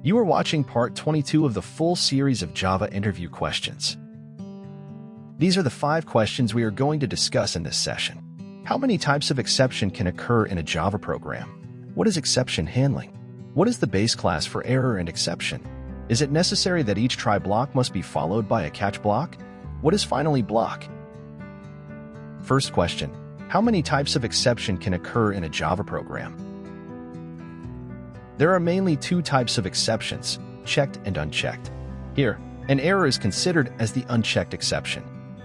You are watching part 22 of the full series of Java interview questions. These are the 5 questions we are going to discuss in this session. How many types of exception can occur in a Java program? What is exception handling? What is the base class for error and exception? Is it necessary that each try block must be followed by a catch block? What is finally block? First question, how many types of exception can occur in a Java program? There are mainly 2 types of exceptions, checked and unchecked. Here, an error is considered as the unchecked exception.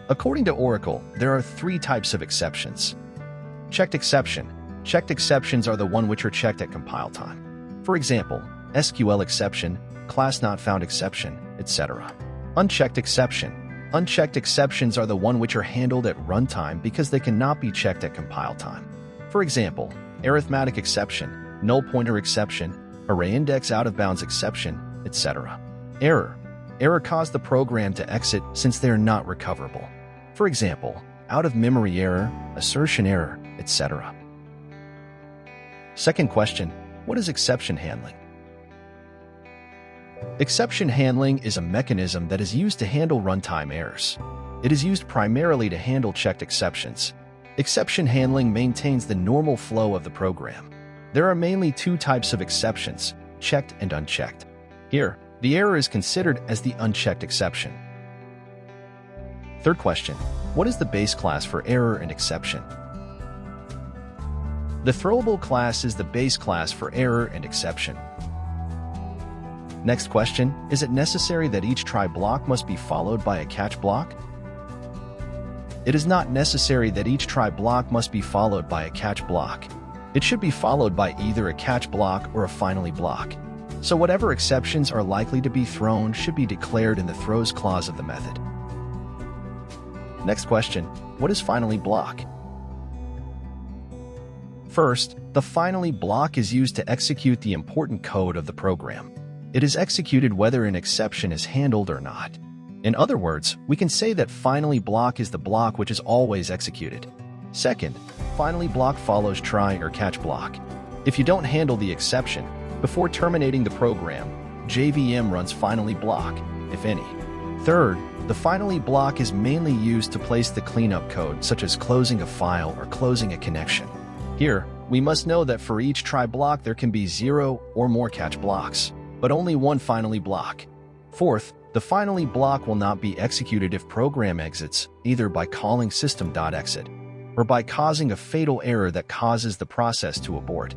According to Oracle, there are 3 types of exceptions. Checked exception. Checked exceptions are the one which are checked at compile time. For example, SQL exception, class not found exception, etc. Unchecked exception. Unchecked exceptions are the one which are handled at runtime because they cannot be checked at compile time. For example, arithmetic exception, null pointer exception, array index out of bounds exception, etc. Error. Error caused the program to exit since they are not recoverable. For example, out of memory error, assertion error, etc. Second question, what is exception handling? Exception handling is a mechanism that is used to handle runtime errors. It is used primarily to handle checked exceptions. Exception handling maintains the normal flow of the program. There are mainly 2 types of exceptions, checked and unchecked. Here, the error is considered as the unchecked exception. Third question, what is the base class for error and exception? The throwable class is the base class for error and exception. Next question, is it necessary that each try block must be followed by a catch block? It is not necessary that each try block must be followed by a catch block. It should be followed by either a catch block or a finally block. So whatever exceptions are likely to be thrown should be declared in the throws clause of the method. Next question, what is finally block? First, the finally block is used to execute the important code of the program. It is executed whether an exception is handled or not. In other words, we can say that finally block is the block which is always executed. Second, finally block follows try or catch block. If you don't handle the exception, before terminating the program, JVM runs finally block, if any. Third, the finally block is mainly used to place the cleanup code such as closing a file or closing a connection. Here, we must know that for each try block there can be 0 or more catch blocks, but only 1 finally block. Fourth, the finally block will not be executed if program exits, either by calling system.exit or by causing a fatal error that causes the process to abort.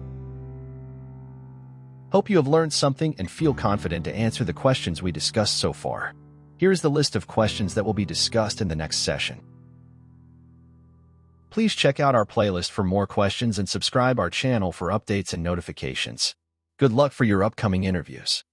Hope you have learned something and feel confident to answer the questions we discussed so far. Here's the list of questions that will be discussed in the next session. Please check out our playlist for more questions and subscribe our channel for updates and notifications. Good luck for your upcoming interviews.